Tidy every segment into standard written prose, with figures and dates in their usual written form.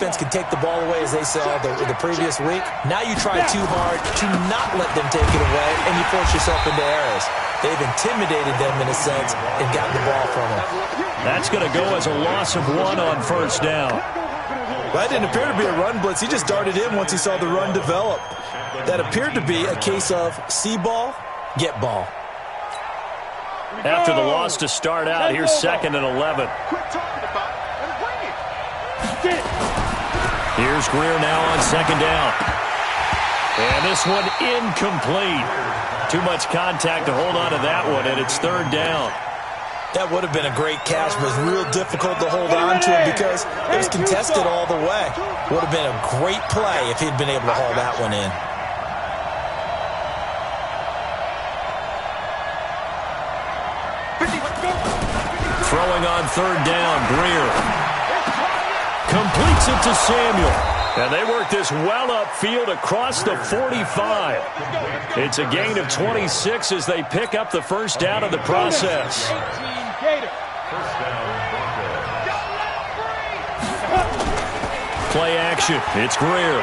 defense can take the ball away as they saw the previous week. Now you try too hard to not let them take it away, and you force yourself into errors. They've intimidated them in a sense and gotten the ball from them. That's going to go as a loss of 1 on first down. Well, that didn't appear to be a run blitz. He just darted in once he saw the run develop. That appeared to be a case of see ball, get ball. After the loss to start out, here's 2nd and 11. Here's Greer now on 2nd down. And this one incomplete. Too much contact to hold on to that one, and it's 3rd down. That would have been a great catch, but it was real difficult to hold on to it because it was contested all the way. Would have been a great play if he'd been able to haul that one in. Throwing on 3rd down, Greer. Completes it to Samuel. And they work this well upfield across the 45. It's a gain of 26 as they pick up the first down of the process. Play action. It's Greer.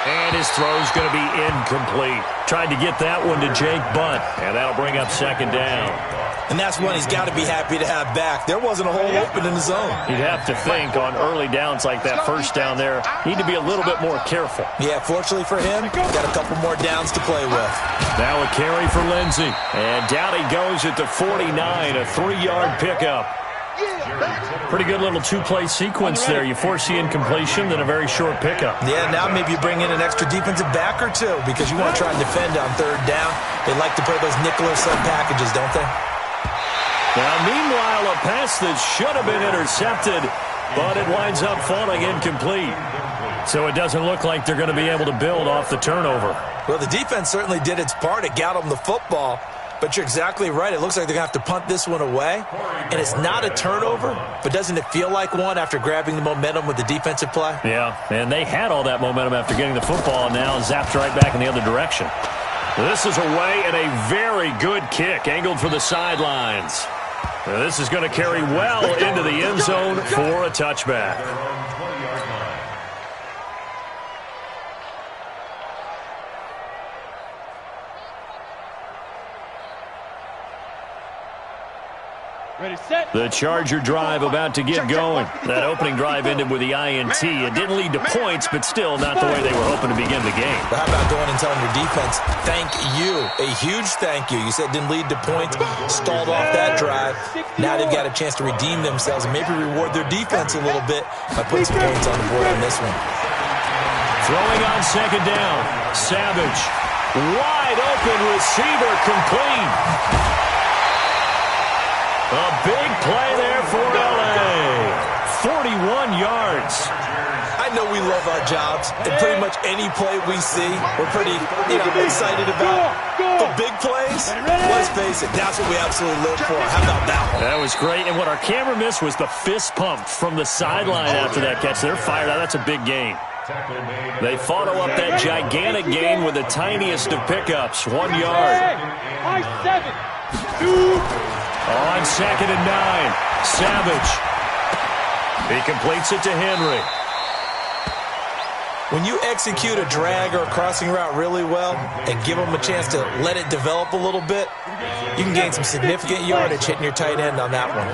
And his throw's going to be incomplete. Tried to get that one to Jake Bunt, and that'll bring up 2nd down. And that's one he's got to be happy to have back. There wasn't a hole open in the zone. You'd have to think on early downs like that first down there, need to be a little bit more careful. Yeah, fortunately for him, got a couple more downs to play with. Now a carry for Lindsey. And down he goes at the 49, a 3-yard pickup. Pretty good little 2-play sequence there. You force the incompletion, then a very short pickup. Yeah, now maybe you bring in an extra defensive back or two because you want to try and defend on 3rd down. They like to play those nickel or sub packages, don't they? Now, meanwhile, a pass that should have been intercepted, but it winds up falling incomplete. So it doesn't look like they're going to be able to build off the turnover. Well, the defense certainly did its part. It got them the football. But you're exactly right. It looks like they're going to have to punt this one away. And it's not a turnover, but doesn't it feel like one after grabbing the momentum with the defensive play? Yeah, and they had all that momentum after getting the football and now zapped right back in the other direction. This is away and a very good kick angled for the sidelines. This is going to carry well into the end zone for a touchback. The Charger drive about to get going. That opening drive ended with the INT. It didn't lead to points, but still not the way they were hoping to begin the game. But how about going and telling your defense, thank you, a huge thank you. You said it didn't lead to points, stalled off that drive. Now they've got a chance to redeem themselves and maybe reward their defense a little bit by putting some points on the board on this one. Throwing on 2nd down, Savage. Wide open receiver, complete. A big play there for L.A. 41 yards. I know we love our jobs, and pretty much any play we see, we're pretty excited about. The big plays, let's face it, that's what we absolutely live for. How about that one? That was great, and what our camera missed was the fist pump from the sideline after that catch. They're fired out. That's a big gain. They follow up that gigantic gain with the tiniest of pickups, 1 yard. On 2nd and 9, Savage. He completes it to Henry. When you execute a drag or a crossing route really well and give them a chance to let it develop a little bit, you can gain some significant yardage hitting your tight end on that one.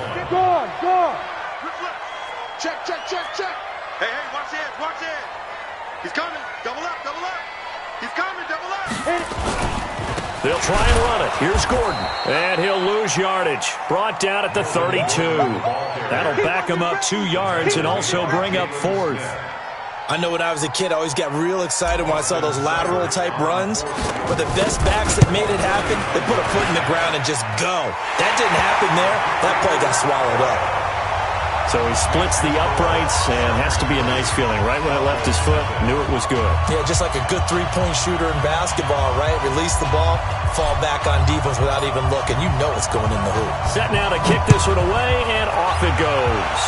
Check. Hey, watch it. He's coming. Double up. He's coming, double up. They'll try and run it. Here's Gordon. And he'll lose yardage. Brought down at the 32. That'll back him up 2 yards and also bring up 4th. I know when I was a kid, I always got real excited when I saw those lateral-type runs. But the best backs that made it happen, they put a foot in the ground and just go. That didn't happen there. That play got swallowed up. So he splits the uprights and has to be a nice feeling. Right when it left his foot, knew it was good. Yeah, just like a good three-point shooter in basketball, right? Release the ball, fall back on defense without even looking. You know it's going in the hoop. Set now to kick this one away, and off it goes.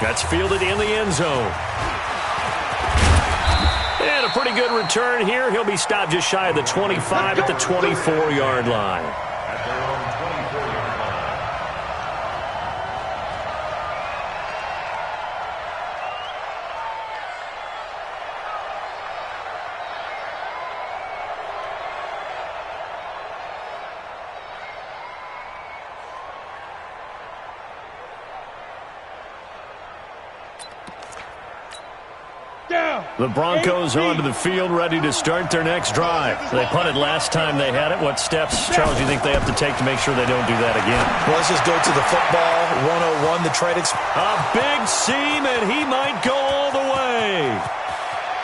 That's fielded in the end zone. And a pretty good return here. He'll be stopped just shy of the 25 at the 24-yard line. The Broncos onto the field, ready to start their next drive. They punted last time they had it. What steps, Charles, do you think they have to take to make sure they don't do that again? Well, let's just go to the football 101, the try to... A big seam, and he might go all the way.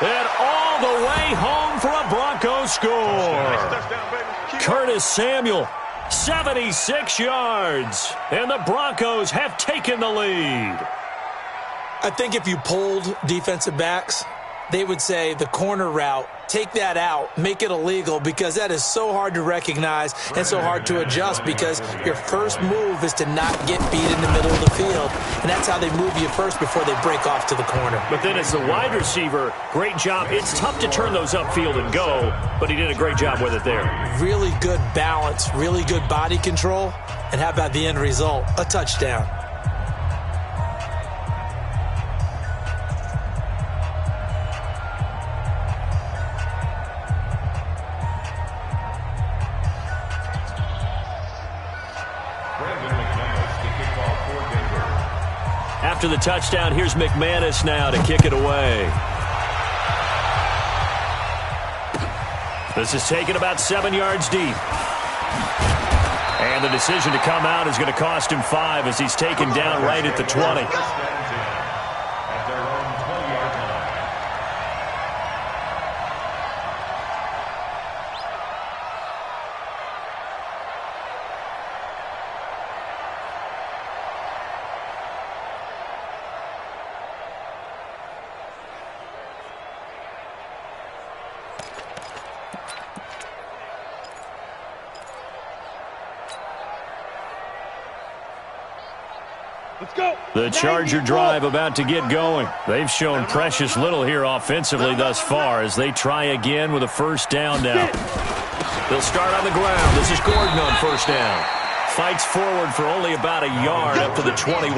And all the way home for a Broncos score. Curtis Samuel, 76 yards. And the Broncos have taken the lead. I think if you polled defensive backs, they would say the corner route, take that out, make it illegal, because that is so hard to recognize and so hard to adjust, because your first move is to not get beat in the middle of the field, and that's how they move you first before they break off to the corner. But then as the wide receiver, great job. It's tough to turn those upfield and go, but he did a great job with it there. Really good balance, really good body control, and how about the end result? A touchdown. After the touchdown, here's McManus now to kick it away. This is taken about 7 yards deep. And the decision to come out is going to cost him 5 as he's taken down right at the 20. The Charger drive about to get going. They've shown precious little here offensively thus far as they try again with a first down now. They'll start on the ground. This is Gordon on first down. Fights forward for only about a yard up to the 21.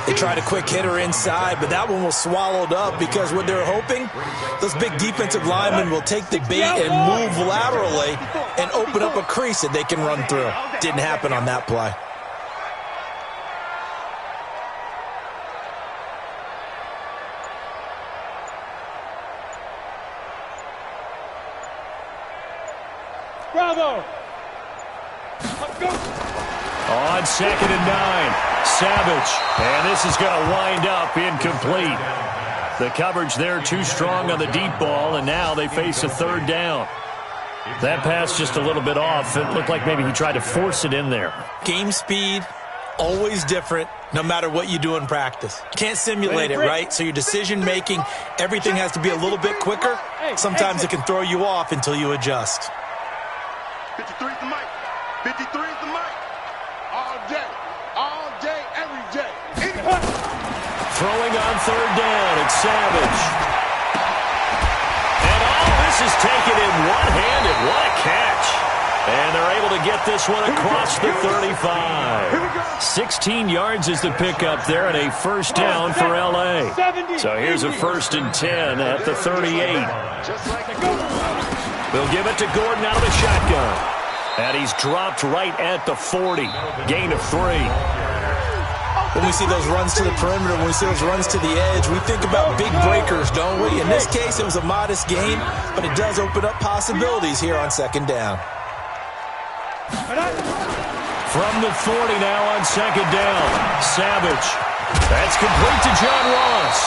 They tried a quick hitter inside, but that one was swallowed up because what they're hoping, those big defensive linemen will take the bait and move laterally and open up a crease that they can run through. Didn't happen on that play. Bravo! On 2nd and 9, Savage. And this is going to wind up incomplete. The coverage there too strong on the deep ball, and now they face a third down. That pass just a little bit off. It looked like maybe he tried to force it in there. Game speed, always different, no matter what you do in practice. Can't simulate it, right? So your decision-making, everything has to be a little bit quicker. Sometimes it can throw you off until you adjust. 53 is the mic. 53 is the mic. All day, every day. Throwing on third down, it's Savage. And all this is taken in one-handed. What a catch. And they're able to get this one across the 35. 16 yards is the pickup there and a first down for L.A. So here's a 1st and 10 at the 38. They'll give it to Gordon out of the shotgun. And he's dropped right at the 40. Gain of 3. When we see those runs to the perimeter, when we see those runs to the edge, we think about big breakers, don't we? In this case, it was a modest gain, but it does open up possibilities here on 2nd down. From the 40 now on 2nd down. Savage. That's complete to John Ross.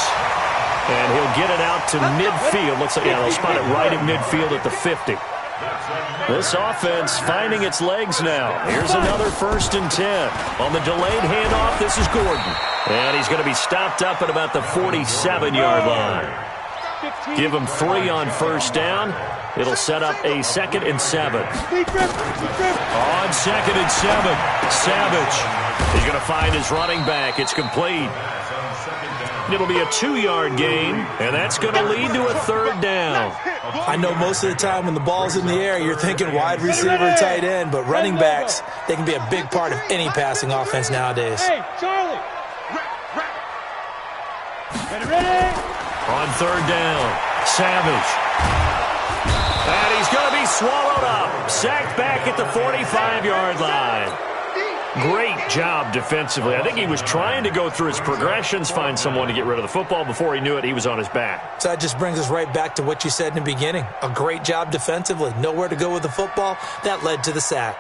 And he'll get it out to midfield. Looks like, yeah, they'll spot it right at midfield at the 50. This offense finding its legs now. Here's another 1st and 10. On the delayed handoff, this is Gordon. And he's going to be stopped up at about the 47-yard line. Give him 3 on first down. It'll set up a 2nd and 7. On 2nd and 7, Savage. He's going to find his running back. It's complete. It'll be a 2-yard gain, and that's going to lead to a 3rd down. I know most of the time when the ball's in the air, you're thinking wide receiver, tight end, but running backs, they can be a big part of any passing offense nowadays. Hey, Charlie! Ready? On 3rd down, Savage. And he's going to be swallowed up. Sacked back at the 45-yard line. Great job defensively. I think he was trying to go through his progressions, find someone to get rid of the football. Before he knew it, he was on his back. So that just brings us right back to what you said in the beginning. A great job defensively. Nowhere to go with the football. That led to the sack.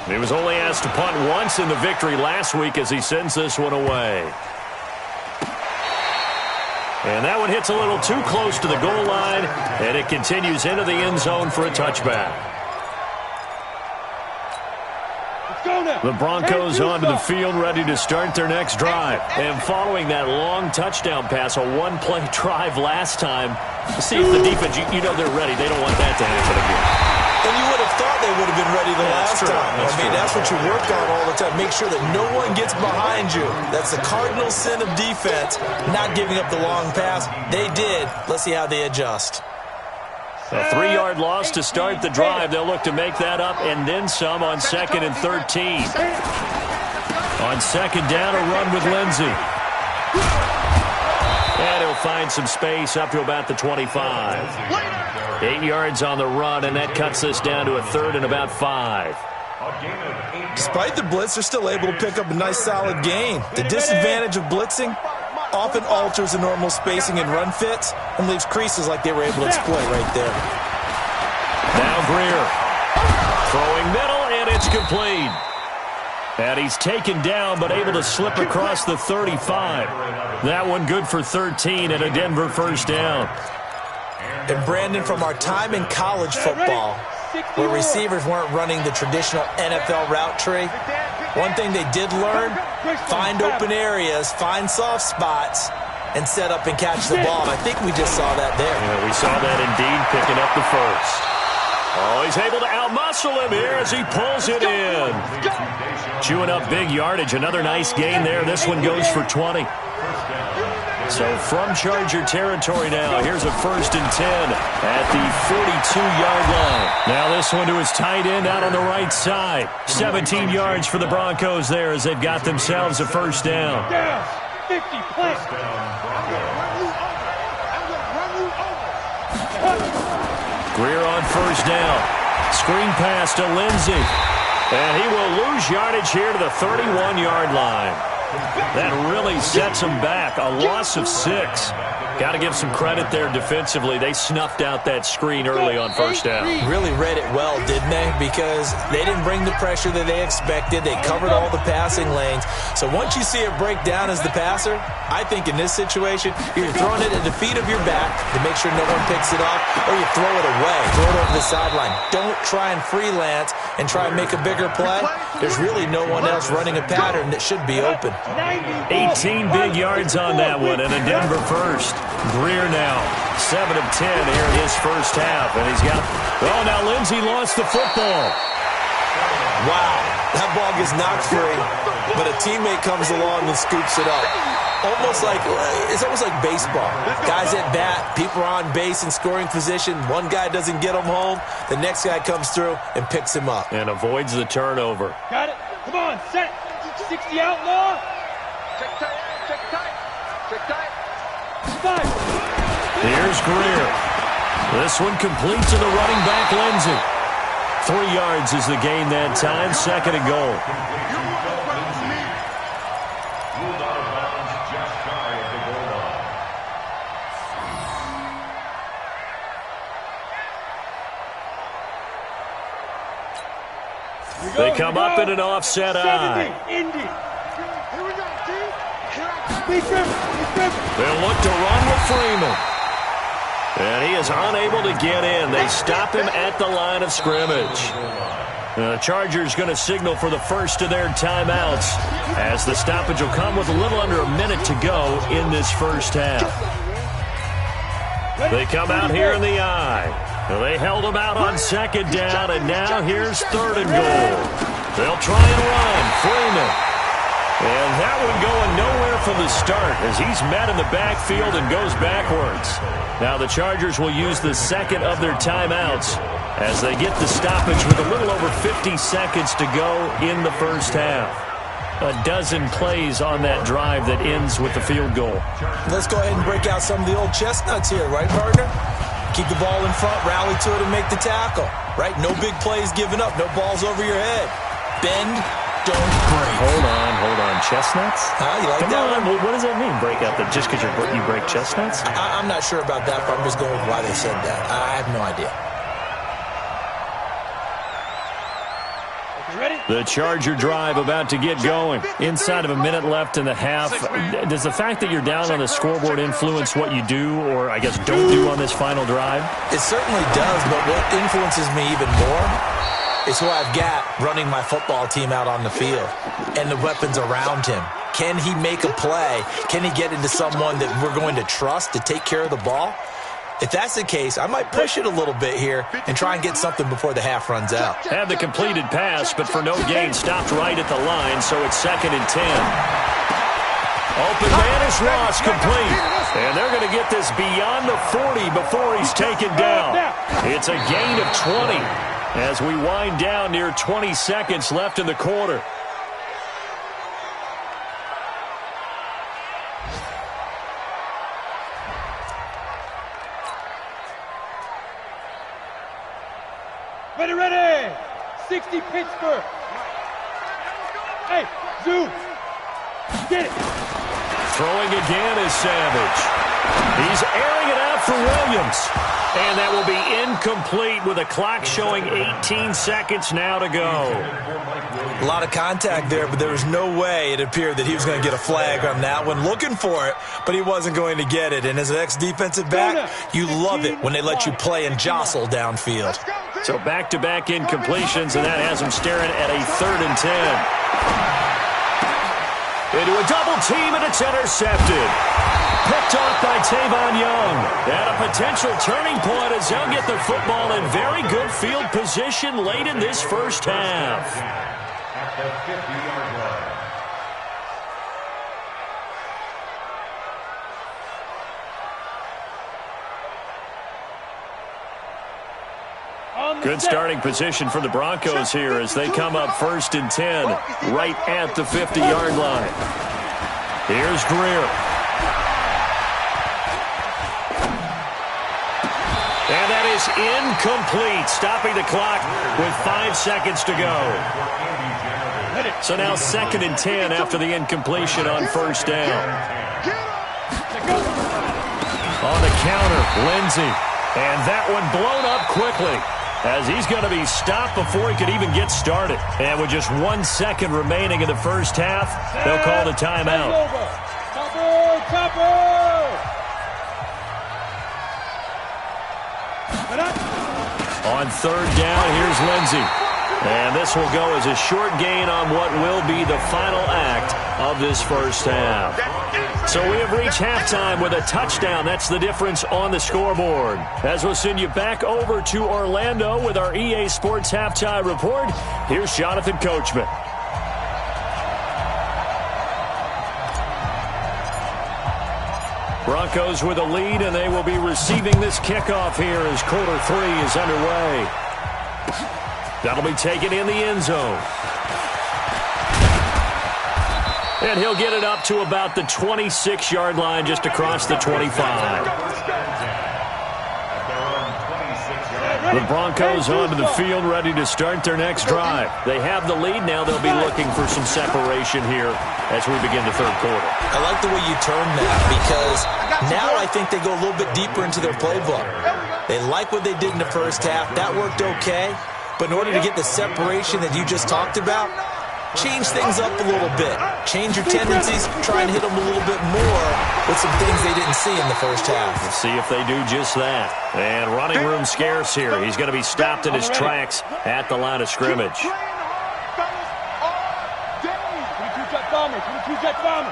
He was only asked to punt once in the victory last week as he sends this one away. And that one hits a little too close to the goal line, and it continues into the end zone for a touchback. The Broncos onto the field ready to start their next drive. And following that long touchdown pass, a one-play drive last time, see if the defense, you know they're ready. They don't want that to happen again. And you would have thought they would have been ready the last time. That's what you work on all the time. Make sure that no one gets behind you. That's the cardinal sin of defense, not giving up the long pass. They did. Let's see how they adjust. A 3-yard loss to start the drive. They'll look to make that up and then some on 2nd and 13. On 2nd down, a run with Lindsey. And he'll find some space up to about the 25. 8 yards on the run, and that cuts us down to a 3rd and about 5. Despite the blitz, they're still able to pick up a nice, solid gain. The disadvantage of blitzing often alters the normal spacing and run fits and leaves creases like they were able to exploit right there. Now Greer. Throwing middle, and it's complete. And he's taken down, but able to slip across the 35. That one good for 13 and a Denver first down. And Brandon, from our time in college football, where receivers weren't running the traditional NFL route tree, one thing they did learn, find open areas, find soft spots, and set up and catch the ball. And I think we just saw that there. Yeah, we saw that indeed, picking up the first. Oh, he's able to outmuscle him here as he pulls it in. Chewing up big yardage. Another nice gain there. This one goes for 20. So from Charger territory now, here's a 1st and 10 at the 42-yard line. Now this one to his tight end out on the right side. 17 yards for the Broncos there as they've got themselves a first down. 50 plus. Greer on first down. Screen pass to Lindsey. And he will lose yardage here to the 31-yard line. That really sets him back. A loss of 6. Got to give some credit there defensively. They snuffed out that screen early on first down. Really read it well, didn't they? Because they didn't bring the pressure that they expected. They covered all the passing lanes. So once you see it break down as the passer, I think in this situation, you're throwing it at the feet of your back to make sure no one picks it off, or you throw it away, throw it over the sideline. Don't try and freelance and try and make a bigger play. There's really no one else running a pattern that should be open. 18 big yards on that one, and a Denver first. Greer now, 7 of 10 here in his first half, and he's got, oh, now Lindsey lost the football. Wow, that ball gets knocked free, but a teammate comes along and scoops it up. It's almost like baseball. Guys at bat, people are on base in scoring position. One guy doesn't get him home. The next guy comes through and picks him up. And avoids the turnover. Got it. Come on, set. 60 outlaw. Check tight, check tight, check tight. 5. Here's Greer. This one complete to the running back, Lindsey. 3 yards is the gain that time, 2nd and goal. They come up in an offset eye. They'll look to run with Freeman. And he is unable to get in. They stop him at the line of scrimmage. The Chargers going to signal for the first of their timeouts as the stoppage will come with a little under a minute to go in this first half. They come out here in the eye. They held him out on 2nd down, and now here's 3rd and goal. They'll try and run. Freeman. And that one going nowhere from the start as he's met in the backfield and goes backwards. Now the Chargers will use the 2nd of their timeouts as they get the stoppage with a little over 50 seconds to go in the first half. A dozen plays on that drive that ends with the field goal. Let's go ahead and break out some of the old chestnuts here, right, partner? Keep the ball in front, rally to it, and make the tackle. Right? No big plays given up. No balls over your head. Bend, don't break. Hold on. Chestnuts? You like that one? What does that mean, break out? Just because you break chestnuts? I'm not sure about that, but I'm just going with why they said that. I have no idea. Ready? The Charger drive about to get going. Inside of a minute left in the half. Does the fact that you're down on the scoreboard influence what you do, or I guess don't do on this final drive? It certainly does, but what influences me even more is who I've got running my football team out on the field and the weapons around him. Can he make a play? Can he get into someone that we're going to trust to take care of the ball? If that's the case, I might push it a little bit here and try and get something before the half runs out. Had the completed pass, but for no gain, stopped right at the line, so it's 2nd and 10. Open man is Ross, complete. And they're going to get this beyond the 40 before he's taken down. It's a gain of 20 as we wind down near 20 seconds left in the quarter. Ready! 60 Pittsburgh. Hey, Zoo. Get it. Throwing again is Savage. He's airing it out for Williams. And that will be incomplete with a clock showing 18 seconds now to go. A lot of contact there, but there was no way it appeared that he was going to get a flag on that one. Looking for it, but he wasn't going to get it. And as an ex-defensive back, you love it when they let you play and jostle downfield. So back-to-back incompletions, and that has him staring at a 3rd and 10. Into a double team, and it's intercepted. Picked off by Tavon Young. And a potential turning point as they'll get the football in very good field position late in this first half. At the 50-yard line. Good starting position for the Broncos here as they come up 1st and 10 right at the 50-yard line. Here's Greer. And that is incomplete, stopping the clock with 5 seconds to go. So now 2nd and 10 after the incompletion on 1st down. On the counter, Lindsey. And that one blown up quickly as he's going to be stopped before he could even get started. And with just 1 second remaining in the first half, they'll call the timeout. On 3rd down, here's Lindsey. And this will go as a short gain on what will be the final act of this first half. So we have reached halftime with a touchdown. That's the difference on the scoreboard. As we'll send you back over to Orlando with our EA Sports Halftime Report, here's Jonathan Coachman. Broncos with a lead, and they will be receiving this kickoff here as quarter 3 is underway. That'll be taken in the end zone. And he'll get it up to about the 26-yard line, just across the 25. The Broncos onto the field, ready to start their next drive. They have the lead. Now they'll be looking for some separation here as we begin the third quarter. I like the way you term that because now I think they go a little bit deeper into their playbook. They like what they did in the first half. That worked okay. But in order to get the separation that you just talked about, change things up a little bit. Change your tendencies, try and hit them a little bit more with some things they didn't see in the first half. Let's see if they do just that. And running room scarce here. He's going to be stopped in his tracks at the line of scrimmage. 22 Jet Bomber, 22 Jet Bomber.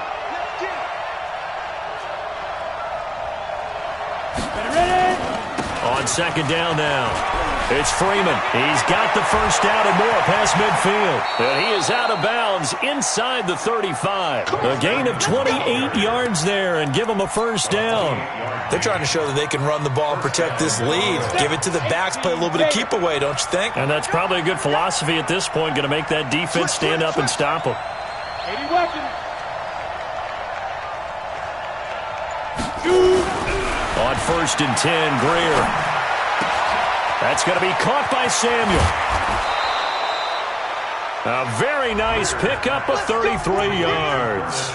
Ready? On 2nd down now. It's Freeman. He's got the first down and more past midfield. And he is out of bounds inside the 35. A gain of 28 yards there and give him a first down. They're trying to show that they can run the ball and protect this lead. Give it to the backs, play a little bit of keep away, don't you think? And that's probably a good philosophy at this point, going to make that defense stand up and stop them. 80 weapons. On 1st and 10, Greer. That's going to be caught by Samuel. A very nice pickup of 33 yards.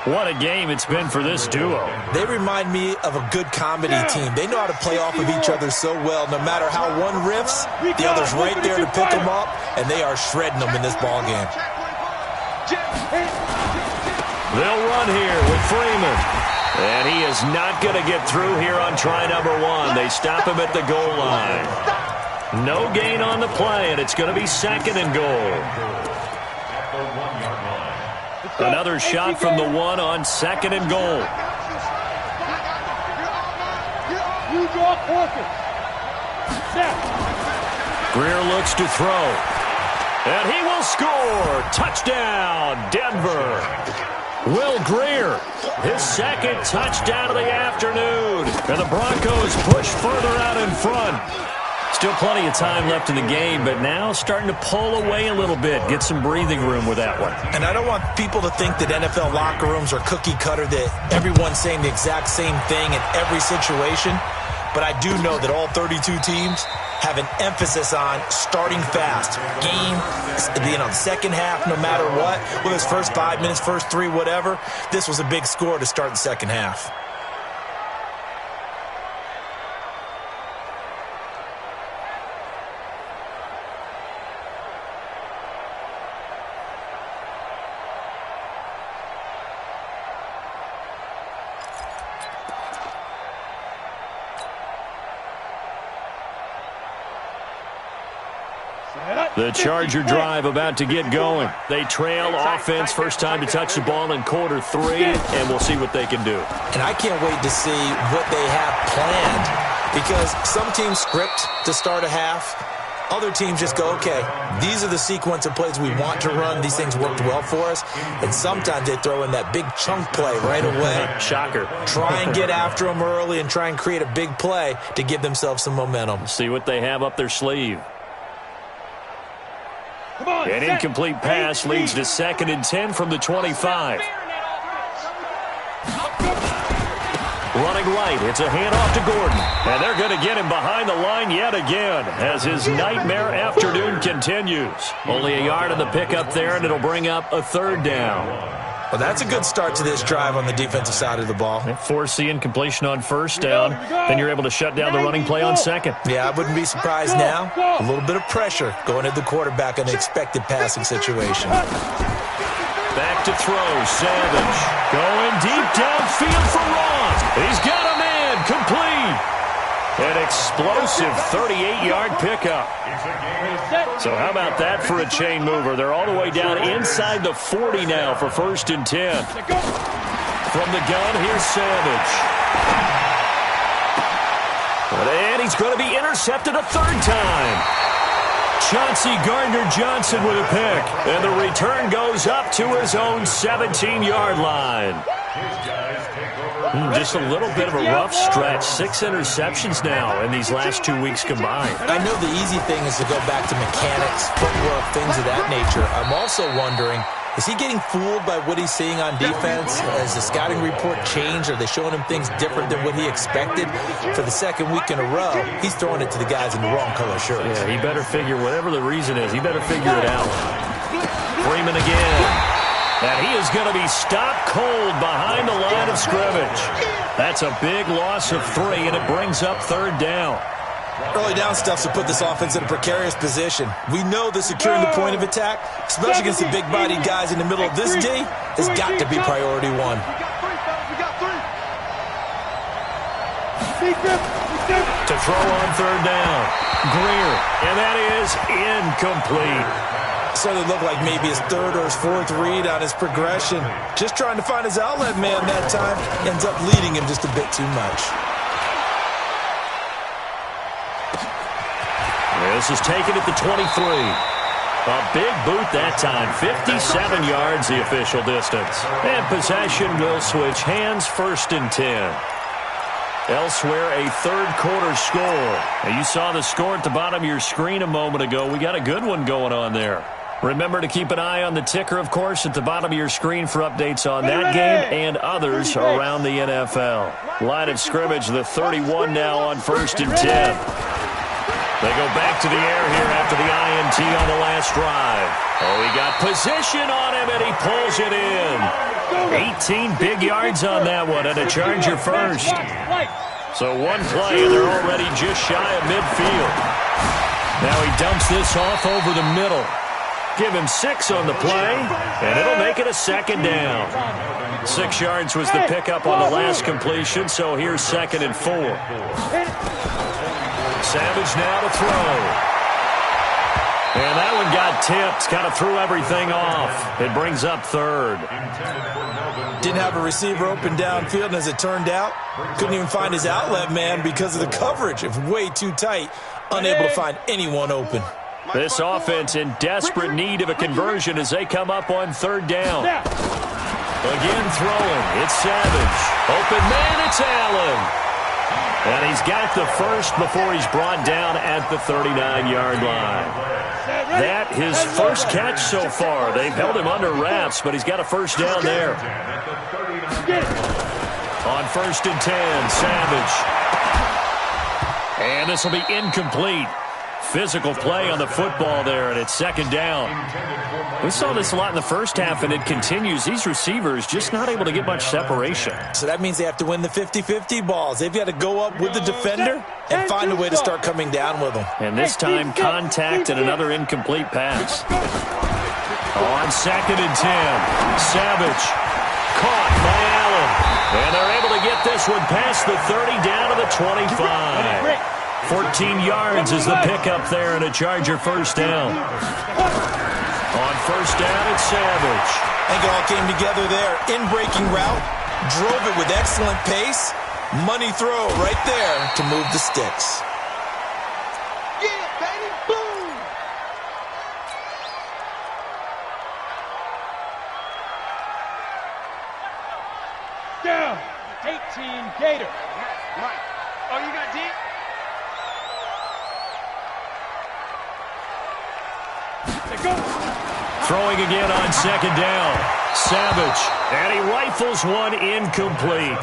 What a game it's been for this duo. They remind me of a good comedy team. They know how to play off of each other so well. No matter how one riffs, the other's right there to pick them up, and they are shredding them in this ballgame. They'll run here with Freeman. And he is not going to get through here on try number 1. They stop him at the goal line. No gain on the play, and it's going to be 2nd and goal. Another shot from the 1 on 2nd and goal. You draw focus. Greer looks to throw. And he will score. Touchdown, Denver. Will Greer, his 2nd touchdown of the afternoon. And the Broncos push further out in front. Still plenty of time left in the game, but now starting to pull away a little bit. Get some breathing room with that one. And I don't want people to think that NFL locker rooms are cookie cutter, that everyone's saying the exact same thing in every situation. But I do know that all 32 teams have an emphasis on starting fast. Game, the second half, no matter what. Whether it's first 5 minutes, first 3, whatever. This was a big score to start the second half. The Charger drive about to get going. They trail offense, first time to touch the ball in quarter 3, and we'll see what they can do. And I can't wait to see what they have planned, because some teams script to start a half. Other teams just go, okay, these are the sequence of plays we want to run. These things worked well for us. And sometimes they throw in that big chunk play right away. Shocker. Try and get after them early and try and create a big play to give themselves some momentum. See what they have up their sleeve. An incomplete pass leads to 2nd and 10 from the 25. Running right, it's a handoff to Gordon. And they're going to get him behind the line yet again as his nightmare afternoon continues. Only a yard on the pickup there, and it'll bring up a 3rd down. Well, that's a good start to this drive on the defensive side of the ball. Force the incompletion on 1st down. Then you're able to shut down the running play on 2nd. Yeah, I wouldn't be surprised now. A little bit of pressure going at the quarterback in the expected passing situation. Back to throw, Savage. Going deep downfield for Ross. He's got a man, complete. An explosive 38-yard pickup. So how about that for a chain mover? They're all the way down inside the 40 now for 1st and 10. From the gun, here's Savage. And he's going to be intercepted a 3rd time. Chauncey Gardner-Johnson with a pick. And the return goes up to his own 17-yard line. Just a little bit of a rough stretch. 6 interceptions now in these last 2 weeks combined. I know the easy thing is to go back to mechanics, footwork, things of that nature. I'm also wondering, is he getting fooled by what he's seeing on defense? Has the scouting report changed? Are they showing him things different than what he expected? For the 2nd week in a row, he's throwing it to the guys in the wrong color shirts. Yeah, he better figure, whatever the reason is, he better figure it out. Freeman again. And he is going to be stopped cold behind the line of scrimmage. That's a big loss of 3, and it brings up 3rd down. Early down stuff to put this offense in a precarious position. We know that securing the point of attack, especially against the big-bodied guys in the middle of this D, has got to be priority 1. To throw on 3rd down. Greer, and that is incomplete. Started to look like maybe his 3rd or his 4th read on his progression. Just trying to find his outlet man that time. Ends up leading him just a bit too much. This is taken at the 23. A big boot that time. 57 yards the official distance. And possession will switch hands, 1st and 10. Elsewhere, a 3rd quarter score. Now, you saw the score at the bottom of your screen a moment ago. We got a good one going on there. Remember to keep an eye on the ticker, of course, at the bottom of your screen for updates on that game and others around the NFL. Line of scrimmage, the 31 now on 1st and 10. They go back to the air here after the INT on the last drive. Oh, he got position on him, and he pulls it in. 18 big yards on that one, and a Charger first. So one play, and they're already just shy of midfield. Now he dumps this off over the middle. Give him 6 on the play, and it'll make it a second down. 6 yards was the pickup on the last completion, so here's 2nd and 4. Savage now to throw. And that one got tipped, kind of threw everything off. It brings up 3rd. Didn't have a receiver open downfield, and as it turned out, couldn't even find his outlet man because of the coverage. It was way too tight, unable to find anyone open. This offense in desperate need of a conversion as they come up on 3rd down. Again throwing. It's Savage. Open man, it's Allen. And he's got the first before he's brought down at the 39-yard line. That his first catch so far. They've held him under wraps, but he's got a first down there. On 1st and 10, Savage. And this will be incomplete. Physical play on the football there, and it's 2nd down. We saw this a lot in the first half, and it continues. These receivers just not able to get much separation. So that means they have to win the 50-50 balls. They've got to go up with the defender and find a way to start coming down with them. And this time, contact and another incomplete pass. On 2nd and 10, Savage caught by Allen. And they're able to get this one past the 30 down to the 25. 14 yards is the pickup there, and a Charger first down. On 1st down, it's Savage. I think it all came together there. In-breaking route, drove it with excellent pace. Money throw right there to move the sticks. Yeah, baby, boom! Down, 18 Gator. Mike. Oh, you got deep? Throwing again on 2nd down. Savage. And he rifles one incomplete.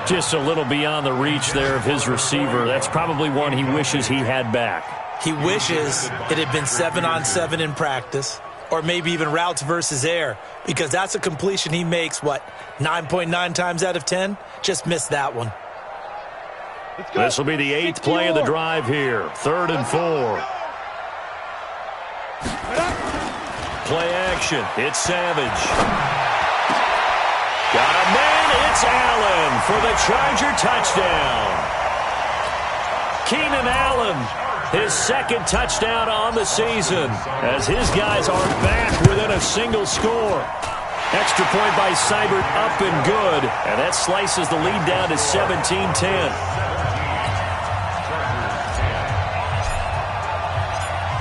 Just a little beyond the reach there of his receiver. That's probably one he wishes he had back. He wishes it had been 7-on-7 in practice, or maybe even routes versus air, because that's a completion he makes, 9.9 times out of 10? Just missed that one. This will be the 8th play of the drive here. 3rd and 4. Play action. It's Savage. Got a man. It's Allen for the Charger touchdown. Keenan Allen, his 2nd touchdown on the season, as his guys are back within a single score. Extra point by Seibert, up and good, and that slices the lead down to 17-10.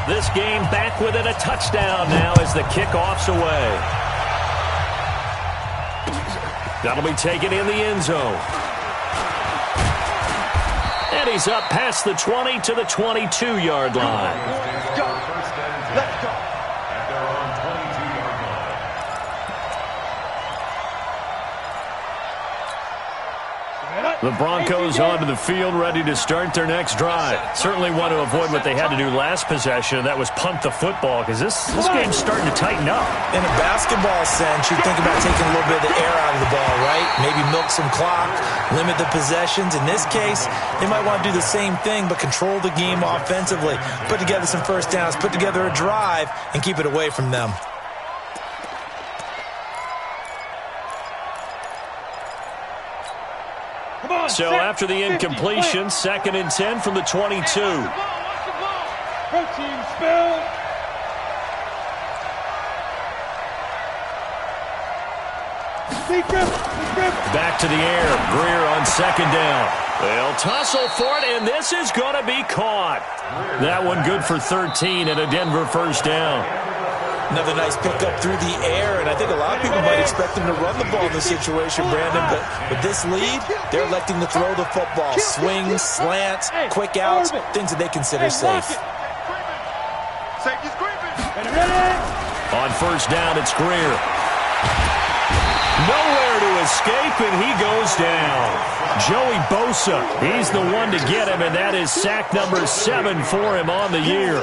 This game back within a touchdown now as the kickoff's away. That'll be taken in the end zone. And he's up past the 20 to the 22-yard line. Let's go. The Broncos onto the field, ready to start their next drive. Certainly want to avoid what they had to do last possession, and that was punt the football, because this game's starting to tighten up. In a basketball sense, you think about taking a little bit of the air out of the ball, right? Maybe milk some clock, limit the possessions. In this case, they might want to do the same thing, but control the game offensively. Put together some first downs, put together a drive, and keep it away from them. So after the incompletion, 2nd and 10 from the 22. Protein spill. Back to the air. Greer on 2nd down. They'll tussle for it, and this is going to be caught. That one good for 13 and a Denver first down. Another nice pickup through the air, and I think a lot of people might expect them to run the ball in this situation, Brandon, but with this lead, they're electing to throw the football. Swings, slants, quick outs, things that they consider safe. Safety's creeping. On 1st down, it's Greer. Nowhere to escape, and he goes down. Joey Bosa, he's the one to get him, and that is sack number 7 for him on the year.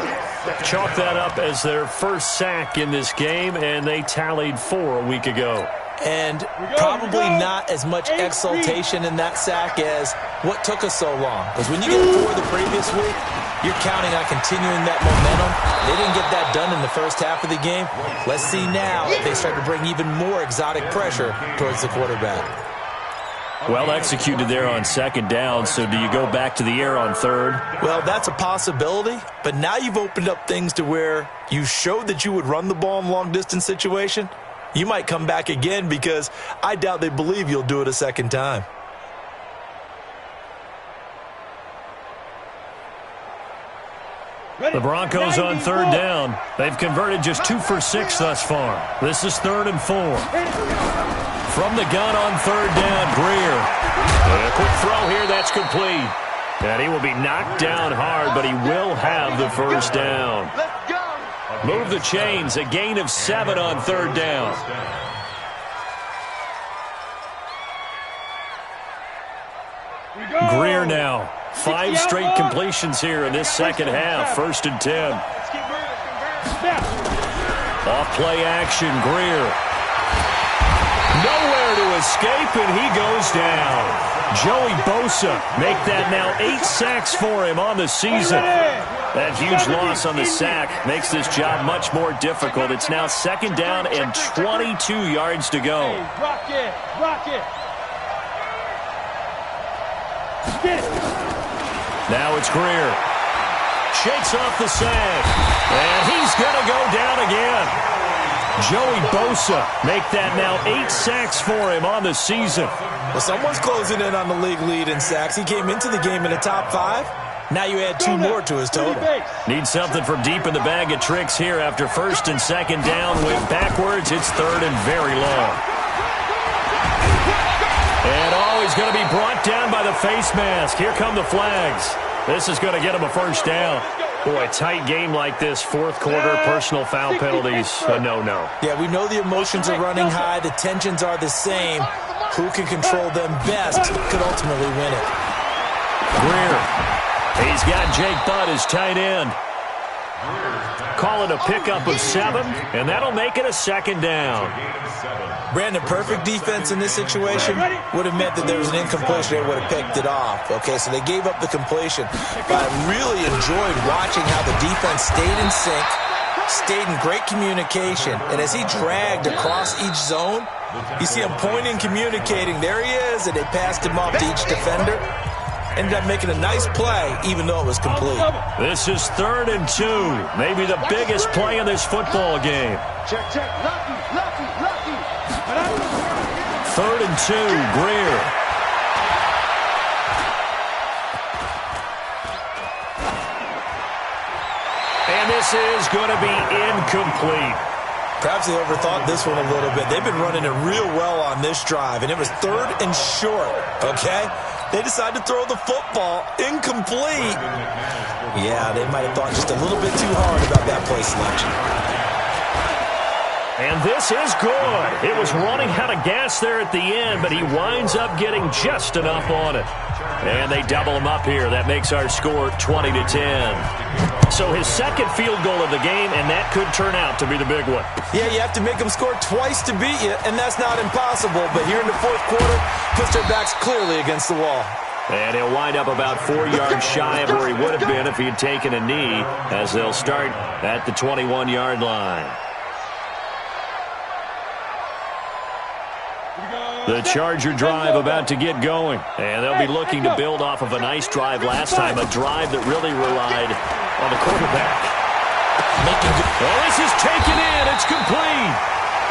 Chalk that up as their first sack in this game, and they tallied 4 a week ago. And probably not as much exultation in that sack as what took us so long. Because when you get 4 the previous week, you're counting on continuing that momentum. They didn't get that done in the first half of the game. Let's see now if they start to bring even more exotic pressure towards the quarterback. Well executed there on 2nd down, so do you go back to the air on 3rd? Well, that's a possibility, but now you've opened up things to where you showed that you would run the ball in a long-distance situation. You might come back again because I doubt they believe you'll do it a second time. The Broncos on 3rd down. They've converted just 2 for 6 thus far. This is 3rd and 4. From the gun on 3rd down, Greer. A quick throw here, that's complete. And he will be knocked down hard, but he will have the first down. Move the chains, a gain of 7 on 3rd down. Greer now. 5 straight completions here in this second half. 1st and 10. Off play action, Greer. Nowhere to escape, and he goes down. Joey Bosa make that now 8 sacks for him on the season. That huge loss on the sack makes this job much more difficult. It's now 2nd down and 22 yards to go. Rock it, rock it. Now it's Greer. Shakes off the sack. And he's going to go down again. Joey Bosa make that now 8 sacks for him on the season. Well, someone's closing in on the league lead in sacks. He came into the game in the top 5. Now you add 2 more to his total. Need something from deep in the bag of tricks here after 1st and 2nd down. Went backwards. It's 3rd and very long. And always going to be brought down by the face mask. Here come the flags. This is going to get him a first down. Boy, a tight game like this, 4th quarter, personal foul penalties, a no-no. Yeah, we know the emotions are running high. The tensions are the same. Who can control them best could ultimately win it. Greer. He's got Jake Butt as tight end. Call it a pickup of 7, and that'll make it a 2nd down. Brandon, perfect defense in this situation would have meant that there was an incompletion. They would have picked it off. Okay, so they gave up the completion. But I really enjoyed watching how the defense stayed in sync, stayed in great communication. And as he dragged across each zone, you see him pointing, communicating. There he is, and they passed him off to each defender. Ended up making a nice play, even though it was complete. This is 3rd and 2. Maybe the biggest play in this football game. Check, check. Lucky, lucky, lucky. 3rd and 2, Greer. And this is going to be incomplete. Perhaps they overthought this one a little bit. They've been running it real well on this drive, and it was 3rd and short, okay? They decided to throw the football incomplete. Yeah, they might have thought just a little bit too hard about that play selection. And this is good. It was running out of gas there at the end, but he winds up getting just enough on it. And they double him up here. That makes our score 20-10. So his 2nd field goal of the game, and that could turn out to be the big one. Yeah, you have to make them score twice to beat you, and that's not impossible. But here in the 4th quarter, puts their backs clearly against the wall. And he'll wind up about 4 yards shy of where he would have been if he had taken a knee, as they'll start at the 21-yard line. The Charger drive about to get going. And they'll be looking to build off of a nice drive last time, a drive that really relied on the quarterback. Well, this is taken in. It's complete.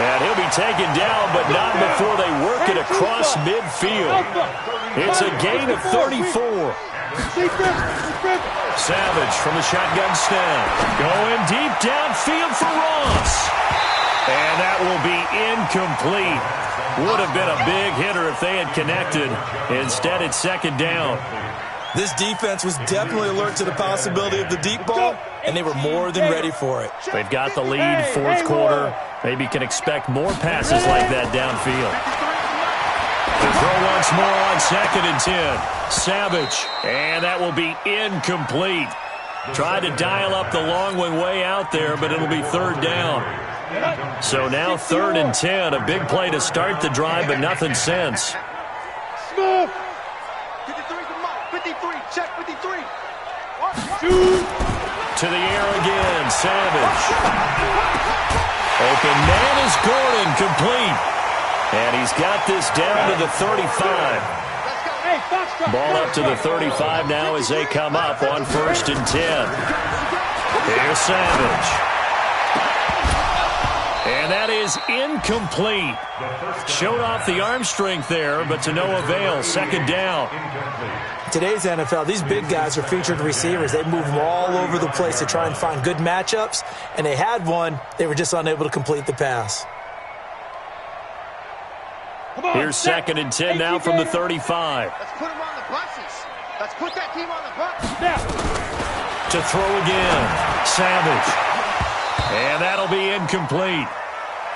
And he'll be taken down, but not before they work it across midfield. It's a gain of 34. Savage from the shotgun snap. Going deep downfield for Ross. And that will be incomplete. Would have been a big hitter if they had connected. Instead, it's 2nd down. This defense was definitely alert to the possibility of the deep ball, and they were more than ready for it. They've got the lead, fourth quarter. Maybe can expect more passes like that downfield. The throw once more on 2nd and 10. Savage, and that will be incomplete. Tried to dial up the long one way out there, but it'll be 3rd down. So now 3rd and 10, a big play to start the drive, but nothing since. 53, check 53. To the air again, Savage. Open man is Gordon, complete. And he's got this down to the 35. Ball up to the 35 now as they come up on 1st and 10. Here's Savage. And that is incomplete. Showed off the arm strength there, but to no avail. 2nd down. Today's NFL, these big guys are featured receivers. They move them all over the place to try and find good matchups, and they had one. They were just unable to complete the pass. Here's 2nd and 10 now from the 35. Let's put them on the buses. Let's put that team on the bus. To throw again, Savage. And that'll be incomplete.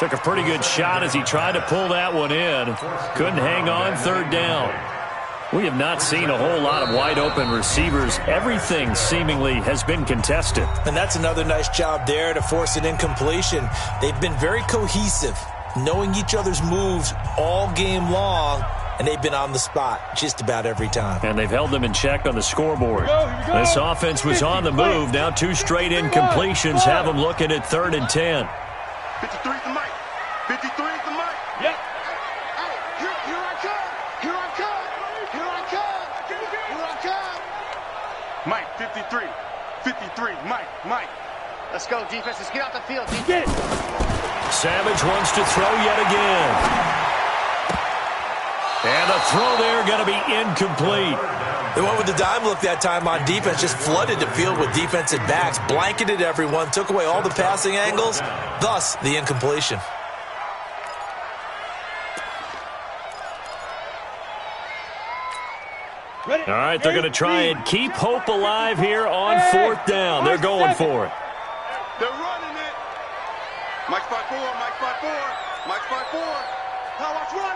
Took a pretty good shot as he tried to pull that one in. Couldn't hang on, 3rd down. We have not seen a whole lot of wide-open receivers. Everything seemingly has been contested. And that's another nice job there to force an incompletion. They've been very cohesive, knowing each other's moves all game long, and they've been on the spot just about every time. And they've held them in check on the scoreboard. This offense was on the move. Now 2 straight incompletions have them looking at 3rd and 10. 53's the mic. 53's the mic. Yep. Hey, here I come. Here I come. Here I come. Here I come. Mike, 53. 53, Mike. Let's go, defense. Let's get out the field. Get it. Savage wants to throw yet again. And the throw there going to be incomplete. They went with the dime look that time on defense, just flooded the field with defensive backs, blanketed everyone, took away all the passing angles, thus the incompletion. All right, they're going to try and keep hope alive here on 4th down. They're going for it. They're running it. Mike's 5-4, Mike's 5-4, Mike's 5-4. Now watch one.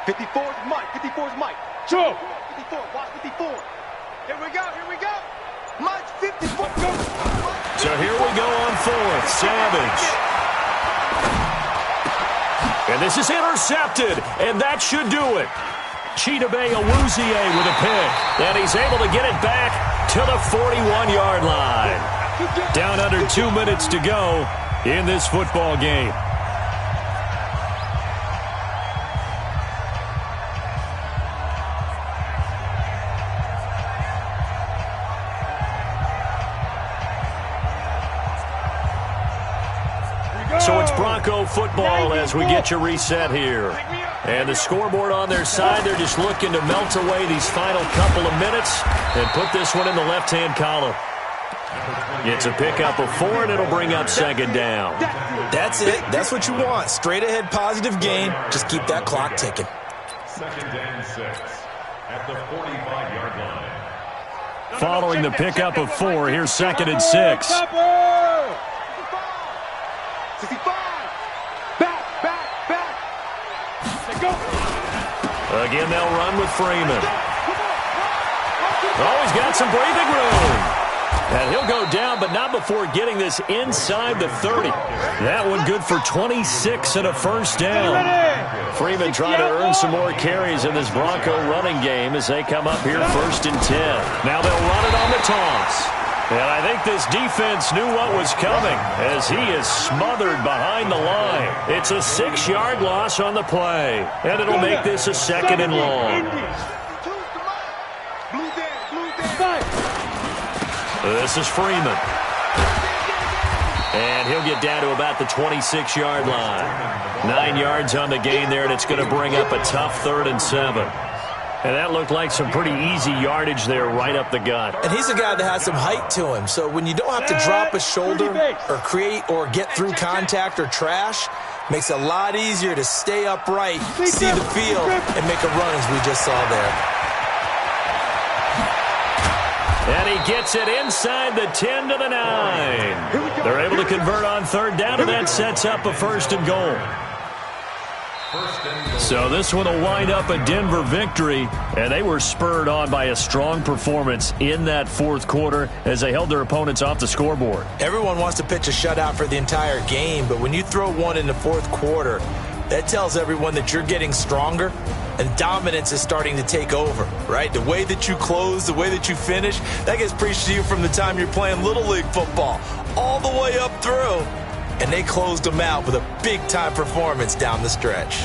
54's Mike, 54's Mike. Joe. 54, watch 54. Here we go. Mike's 54. So here we go on 4th. Savage. And this is intercepted, and that should do it. Chidobe Awuzie with a pick, and he's able to get it back to the 41-yard line. Down under 2 minutes to go in this football game. So it's Bronco football as we get you reset here. And the scoreboard on their side, they're just looking to melt away these final couple of minutes and put this one in the left-hand column. It's a pickup of 4, and it'll bring up 2nd down. That's it. That's what you want. Straight ahead positive gain. Just keep that clock ticking. 2nd and 6 at the 45-yard line. Following the pickup of 4, here's 2nd and 6. 65. Back. Again, they'll run with Freeman. Oh, he's got some breathing room. And he'll go down, but not before getting this inside the 30. That one good for 26 and a 1st down. Freeman trying to earn some more carries in this Bronco running game as they come up here 1st and 10. Now they'll run it on the toss. And I think this defense knew what was coming as he is smothered behind the line. It's a 6-yard loss on the play, and it'll make this a 2nd and long. This is Freeman. And he'll get down to about the 26-yard line. 9 yards on the gain there, and it's going to bring up a tough 3rd and 7. And that looked like some pretty easy yardage there right up the gut. And he's a guy that has some height to him. So when you don't have to drop a shoulder or create or get through contact or trash, makes it a lot easier to stay upright, see the field, and make a run as we just saw there. And he gets it inside the 10 to the 9. They're able to convert on third down, and that sets up a first and goal. So this one will wind up a Denver victory, and they were spurred on by a strong performance in that fourth quarter as they held their opponents off the scoreboard. Everyone wants to pitch a shutout for the entire game, but when you throw one in the fourth quarter, that tells everyone that you're getting stronger and dominance is starting to take over, right? The way that you close, the way that you finish, that gets preached to you from the time you're playing Little League football all the way up through. And they closed them out with a big-time performance down the stretch.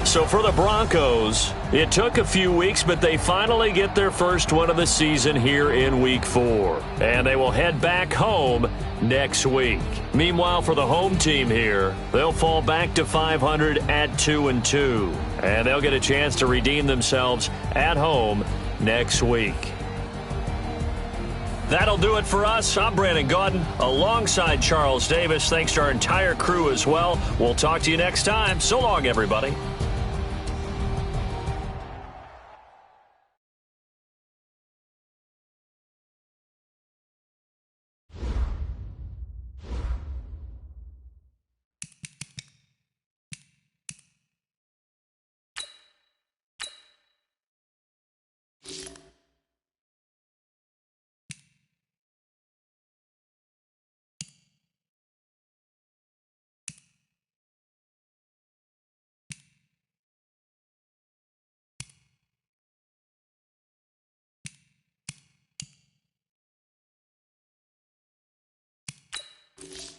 So for the Broncos, it took a few weeks, but they finally get their first win of the season here in Week 4. And they will head back home next week. Meanwhile, for the home team here, they'll fall back to 500 at 2-2. And they'll get a chance to redeem themselves at home next week. That'll do it for us. I'm Brandon Gaudin alongside Charles Davis. Thanks to our entire crew as well. We'll talk to you next time. So long, everybody. You